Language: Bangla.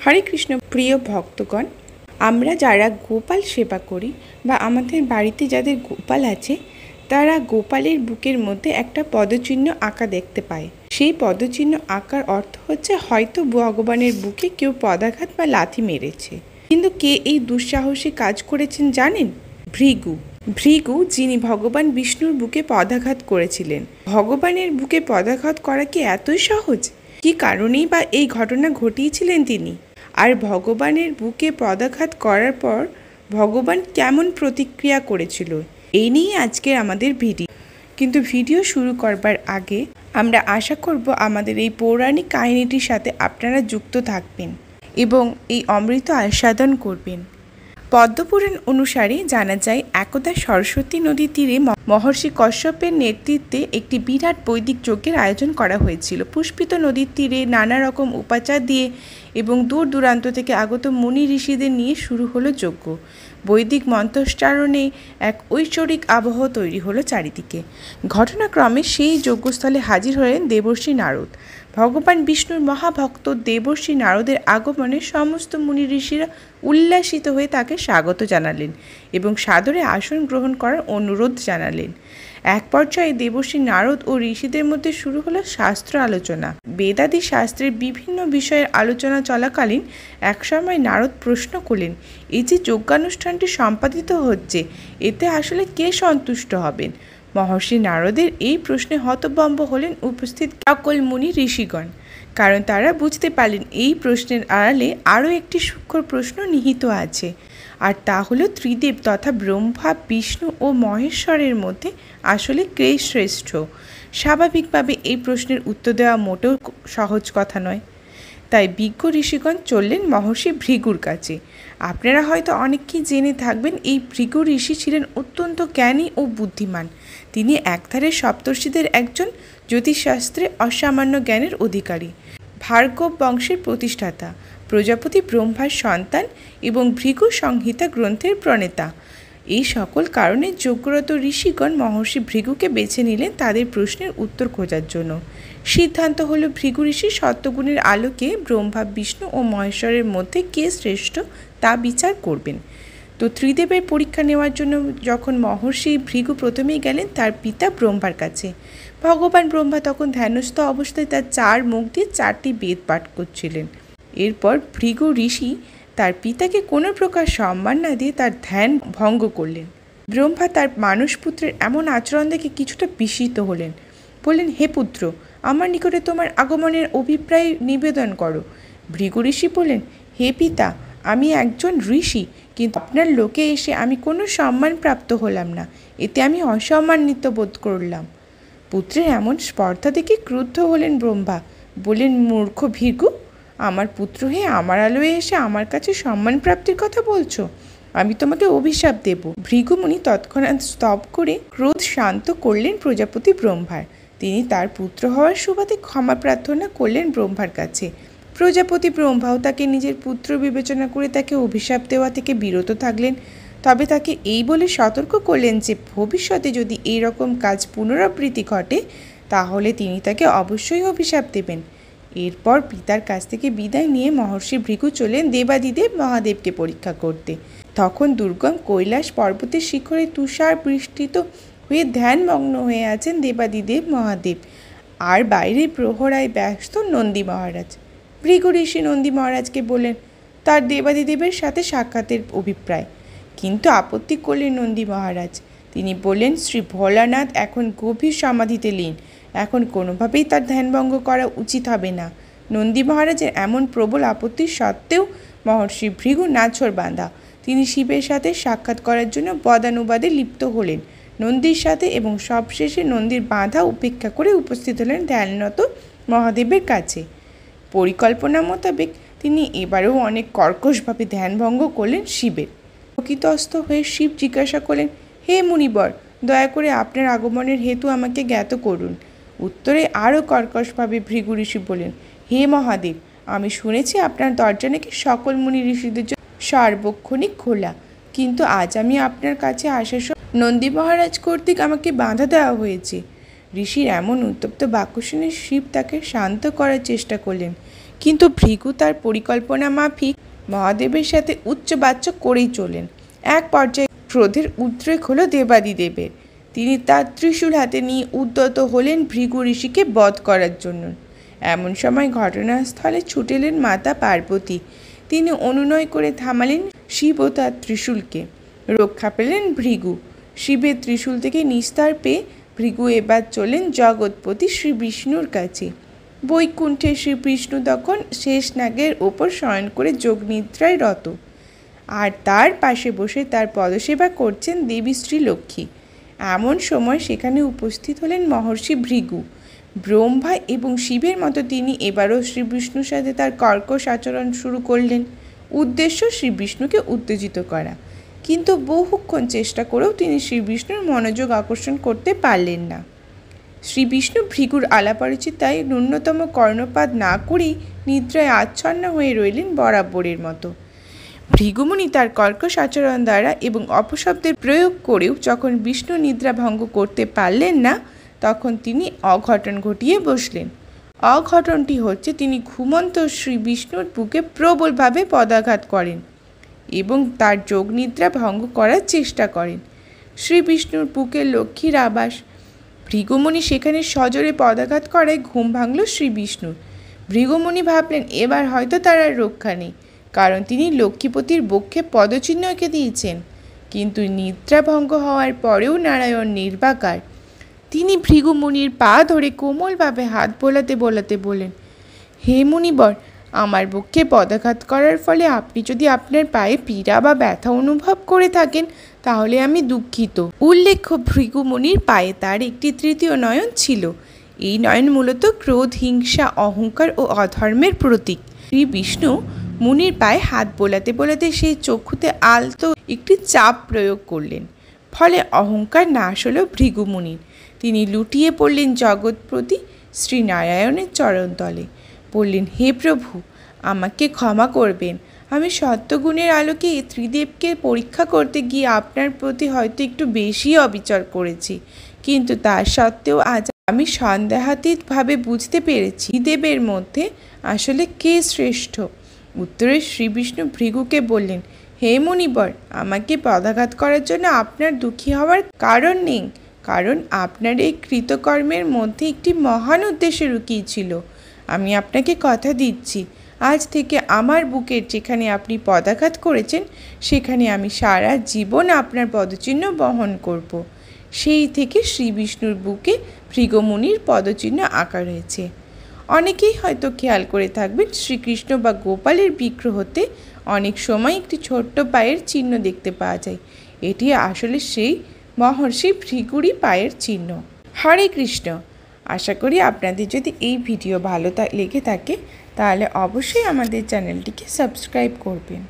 হরে কৃষ্ণ প্রিয় ভক্তগণ, আমরা যারা গোপাল সেবা করি বা আমাদের বাড়িতে যাদের গোপাল আছে তারা গোপালের বুকের মধ্যে একটা পদচিহ্ন আঁকা দেখতে পায়। সেই পদচিহ্ন আঁকার অর্থ হচ্ছে হয়তো ভগবানের বুকে কেউ পদাঘাত বা লাথি মেরেছে। কিন্তু কে এই দুঃসাহসী কাজ করেছেন জানেন? ভৃগু, যিনি ভগবান বিষ্ণুর বুকে পদাঘাত করেছিলেন। ভগবানের বুকে পদাঘাত করা কি এতই সহজ? কি কারণেই বা এই ঘটনা ঘটিয়েছিলেন তিনি? আর ভগবানের বুকে পদাঘাত করার পর ভগবান কেমন প্রতিক্রিয়া করেছিল, এই নিয়ে আজকের আমাদের ভিডিও। কিন্তু ভিডিও শুরু করবার আগে আমরা আশা করব আমাদের এই পৌরাণিক কাহিনীটির সাথে আপনারা যুক্ত থাকবেন এবং এই অমৃত আস্বাদন করবেন। পদ্মপুরাণ অনুসারে জানা যায়, একদা সরস্বতী নদীর তীরে মহর্ষি কশ্যপের নেতৃত্বে একটি বিরাট বৈদিক যজ্ঞের আয়োজন করা হয়েছিল। পুষ্পিত নদীর তীরে নানা রকম উপাচার দিয়ে এবং দূর দূরান্ত থেকে আগত মুনি ঋষিদের নিয়ে শুরু হলো যজ্ঞ। বৈদিক মন্ত্রোচ্চারণে এক ঐশ্বরিক আবহ তৈরি হলো চারিদিকে। ঘটনাক্রমে সেই যজ্ঞস্থলে হাজির হলেন দেবর্ষি নারদ। ভগবান বিষ্ণুর মহাভক্ত দেবর্ষি নারদের আগমনে সমস্ত মুনি ঋষিরা উল্লাসিত হয়ে তাকে স্বাগত জানালেন এবং সাদরে আসন গ্রহণ করার অনুরোধ জানালেন। এক পর্যায়ে দেবর্ষি নারদ ও ঋষিদের মধ্যে শুরু হলো শাস্ত্র আলোচনা। বেদাদি শাস্ত্রের বিভিন্ন বিষয়ের আলোচনা চলাকালীন একসময় নারদ প্রশ্ন করলেন, এই যে যজ্ঞানুষ্ঠানটি সম্পাদিত হচ্ছে, এতে আসলে কে সন্তুষ্ট হবেন? মহর্ষি নারদের এই প্রশ্নে হতভম্ব হলেন উপস্থিত সকল মুনি ঋষিগণ, কারণ তারা বুঝতে পারলেন এই প্রশ্নের আড়ালে আরও একটি সূক্ষ্ম প্রশ্ন নিহিত আছে, আর তা হলো ত্রিদেব তথা ব্রহ্মা, বিষ্ণু ও মহেশ্বরের মধ্যে আসলে কে শ্রেষ্ঠ। স্বাভাবিকভাবে এই প্রশ্নের উত্তর দেওয়া মোটেও সহজ কথা নয়। তাই বিজ্ঞ ঋষিগণ চললেন মহর্ষি ভৃগুর কাছে। আপনারা হয়তো অনেকেই জেনে থাকবেন, এই ভৃগু ঋষি ছিলেন অত্যন্ত জ্ঞানী ও বুদ্ধিমান। তিনি একধারে সপ্তর্ষিদের একজন, জ্যোতিষশাস্ত্রে অসামান্য জ্ঞানের অধিকারী, ভার্গব বংশের প্রতিষ্ঠাতা, প্রজাপতি ব্রহ্মার সন্তান এবং ভৃগু সংহিতা গ্রন্থের প্রণেতা। এই সকল কারণে যজ্ঞরত ঋষিগণ মহর্ষি ভৃগুকে বেছে নিলেন তাদের প্রশ্নের উত্তর খোঁজার জন্য। সিদ্ধান্ত হলো ভৃগু ঋষি সত্যগুণের আলোকে ব্রহ্মা, বিষ্ণু ও মহেশ্বরের মধ্যে কে শ্রেষ্ঠ তা বিচার করবেন। তো ত্রিদেবের পরীক্ষা নেওয়ার জন্য যখন মহর্ষি ভৃগু প্রথমেই গেলেন তার পিতা ব্রহ্মার কাছে। ভগবান ব্রহ্মা তখন ধ্যানস্থ অবস্থায় তার 4 মুখ দিয়ে 4টি বেদ পাঠ করছিলেন। এরপর ভৃগু ঋষি তার পিতাকে কোনো প্রকার সম্মান না দিয়ে তার ধ্যান ভঙ্গ করলেন। ব্রহ্মা তার মানসপুত্রের এমন আচরণ দেখে কিছুটা বিস্মিত হলেন। বললেন, হে পুত্র, আমার নিকটে তোমার আগমনের অভিপ্রায় নিবেদন করো। ভৃগু ঋষি বললেন, হে পিতা, আমি একজন ঋষি, কিন্তু আপনার লোকে এসে আমি কোনো সম্মান প্রাপ্ত হলাম না, এতে আমি অসম্মানিত বোধ করলাম। পুত্রের এমন স্পর্ধা দেখে ক্রুদ্ধ হলেন ব্রহ্মা। বললেন, মূর্খ ভৃগু, আমার পুত্র হয়ে আমার আলোয় এসে আমার কাছে সম্মান প্রাপ্তির কথা বলছো? আমি তোমাকে অভিশাপ দেব। ভৃগুমুনি তৎক্ষণাৎ স্তব করে ক্রোধ শান্ত করলেন প্রজাপতি ব্রহ্মার। তিনি তার পুত্র হওয়ার সুবাদে ক্ষমা প্রার্থনা করলেন ব্রহ্মার কাছে। প্রজাপতি ব্রহ্মাও তাকে নিজের পুত্র বিবেচনা করে তাকে অভিশাপ দেওয়া থেকে বিরত থাকলেন। তবে তাকে এই বলে সতর্ক করলেন যে ভবিষ্যতে যদি এই রকম কাজ পুনরাবৃত্তি ঘটে তাহলে তিনি তাকে অবশ্যই অভিশাপ দেবেন। এরপর পিতার কাছ থেকে বিদায় নিয়ে মহর্ষি ভৃগু চলেন দেবাদিদেব মহাদেবকে পরীক্ষা করতে। তখন দুর্গম কৈলাস পর্বতের শিখরে তুষার বৃষ্টিত হয়ে ধ্যানমগ্ন হয়ে আছেন দেবাদিদেব মহাদেব, আর বাইরে প্রহরায় ব্যস্ত নন্দী মহারাজ। ভৃগু ঋষি নন্দী মহারাজকে বললেন তার দেবাদিদেবের সাথে সাক্ষাতের অভিপ্রায়, কিন্তু আপত্তি করলেন নন্দী মহারাজ। তিনি বললেন, শ্রী ভোলানাথ এখন গভীর সমাধিতে লীন, এখন কোনোভাবেই তার ধ্যানভঙ্গ করা উচিত হবে না। নন্দী মহারাজের এমন প্রবল আপত্তি সত্ত্বেও মহর্ষি ভৃগু নাছোড় বাঁধা। তিনি শিবের সাথে সাক্ষাৎ করার জন্য বদানুবাদে লিপ্ত হলেন নন্দীর সাথে এবং সবশেষে নন্দীর বাধা উপেক্ষা করে উপস্থিত হলেন ধ্যানরত মহাদেবের কাছে। পরিকল্পনা মোতাবেক তিনি এবারেও অনেক কর্কশভাবে ধ্যানভঙ্গ করলেন শিবের। প্রকৃতস্থ হয়ে শিব জিজ্ঞাসা করলেন, হে মুনিবর, দয়া করে আপনার আগমনের হেতু আমাকে জ্ঞাত করুন। উত্তরে আরও কর্কশভাবে ভৃগু ঋষি বললেন, হে মহাদেব, আমি শুনেছি আপনার দরজা নাকি সকল মুনি ঋষিদের জন্য সার্বক্ষণিক খোলা, কিন্তু আজ আমি আপনার কাছে আসার সময় নন্দী মহারাজ কর্তৃক আমাকে বাধা দেওয়া হয়েছে। ঋষির এমন উত্তপ্ত বাক্য শুনে শিব তাকে শান্ত করার চেষ্টা করলেন, কিন্তু ভৃগু তার পরিকল্পনা মাফিক মহাদেবের সাথে উচ্চবাচ্য করেই চলেন। এক পর্যায়ে ক্রোধের উদ্রেক হলো দেবাদিদেবের। তিনি তার ত্রিশূল হাতে নিয়ে উদ্যত হলেন ভৃগু ঋষিকে বধ করার জন্য। এমন সময় ঘটনাস্থলে ছুটেলেন মাতা পার্বতী। তিনি অনুনয় করে থামালেন শিব ও তার ত্রিশূলকে। রক্ষা পেলেন ভৃগু। শিবের ত্রিশূল থেকে নিস্তার পেয়ে ভৃগু এবার চলেন জগৎপতি শ্রী বিষ্ণুর কাছে। বৈকুণ্ঠে শ্রী বিষ্ণু তখন শেষ নাগের ওপর শয়ন করে যোগনিদ্রায় রত, আর তার পাশে বসে তার পদসেবা করছেন দেবী শ্রী লক্ষ্মী। এমন সময় সেখানে উপস্থিত হলেন মহর্ষি ভৃগু। ব্রহ্মা এবং শিবের মতো তিনি এবারও শ্রী বিষ্ণুর সাথে তার কর্কশ আচরণ শুরু করলেন। উদ্দেশ্য শ্রী বিষ্ণুকে উত্তেজিত করা, কিন্তু বহুক্ষণ চেষ্টা করেও তিনি শ্রী বিষ্ণুর মনোযোগ আকর্ষণ করতে পারলেন না। শ্রী বিষ্ণু ভৃগুর আলাপরিচিতায় ন্যূনতম কর্ণপাত না করেই নিদ্রায় আচ্ছন্ন হয়ে রইলেন বরাবরের মতো। ভৃগুমুনি তার কর্কশ আচরণ দ্বারা এবং অপশব্দের প্রয়োগ করেও যখন বিষ্ণু নিদ্রা ভঙ্গ করতে পারলেন না, তখন তিনি অঘটন ঘটিয়ে বসলেন। অঘটনটি হচ্ছে তিনি ঘুমন্ত শ্রী বিষ্ণুর বুকে প্রবলভাবে পদাঘাত করেন এবং তার যোগনিদ্রা ভঙ্গ করার চেষ্টা করেন। শ্রী বিষ্ণুর বুকে লক্ষ্মীর আবাস। ভৃগুমুনি সেখানে সজোরে পদাঘাত করায় ঘুম ভাঙল শ্রী বিষ্ণুর। ভৃগুমুনি ভাবলেন এবার হয়তো তার আর রক্ষা নেই, কারণ তিনি লক্ষ্মীপতির বক্ষে পদচিহ্ন এঁকে দিয়েছেন। কিন্তু নিদ্রা ভঙ্গ হওয়ার পরেও নারায়ণ নির্বাকার। তিনি ভৃগুমুনির পা ধরে কোমলভাবে হাত বোলাতে বোলাতে বলেন, হে মুনিবর, আমার বক্ষে পদাঘাত করার ফলে আপনি যদি আপনার পায়ে পীড়া বা ব্যথা অনুভব করে থাকেন তাহলে আমি দুঃখিত। উল্লেখ্য, ভৃগুমুনির পায়ে তার একটি তৃতীয় নয়ন ছিল। এই নয়ন মূলত ক্রোধ, হিংসা, অহংকার ও অধর্মের প্রতীক। শ্রী বিষ্ণু মুনির পায়ে হাত বোলাতে বোলাতে সেই চক্ষুতে আলতো একটি চাপ প্রয়োগ করলেন। ফলে অহংকার নাশ হল ভৃগুমুনির। তিনি লুটিয়ে পড়লেন জগৎপতি শ্রীনারায়ণের চরণতলে। বললেন, হে প্রভু, আমাকে ক্ষমা করবেন। আমি সত্যগুণের আলোকে এই ত্রিদেবকে পরীক্ষা করতে গিয়ে আপনার প্রতি হয়তো একটু বেশি অবিচার করেছি, কিন্তু তা সত্ত্বেও আজ আমি সন্দেহাতীতভাবে বুঝতে পেরেছি ত্রিদেবের মধ্যে আসলে কে শ্রেষ্ঠ। উত্তরে শ্রী বিষ্ণু ভৃগুকে বললেন, হে মুনিবর, আমাকে পদাঘাত করার জন্য আপনার দুঃখী হওয়ার কারণ নেই, কারণ আপনার এই কৃতকর্মের মধ্যে একটি মহান উদ্দেশ্য লুকিয়েছিল। আমি আপনাকে কথা দিচ্ছি, আজ থেকে আমার বুকের যেখানে আপনি পদাঘাত করেছেন সেখানে আমি সারা জীবন আপনার পদচিহ্ন বহন করব। সেই থেকে শ্রী বিষ্ণুর বুকে ভৃগুমুনির পদচিহ্ন আঁকা রয়েছে। অনেকেই হয়তো খেয়াল করে থাকবেন, শ্রীকৃষ্ণ বা গোপালের বিগ্রহতে অনেক সময় একটি ছোট্ট পায়ের চিহ্ন দেখতে পাওয়া যায়। এটি আসলে সেই মহর্ষি ভৃগুরই পায়ের চিহ্ন। হরে কৃষ্ণ। আশা করি আপনাদের যদি এই ভিডিও ভালো লেগে থাকে তাহলে অবশ্যই আমাদের চ্যানেলটিকে সাবস্ক্রাইব করবেন।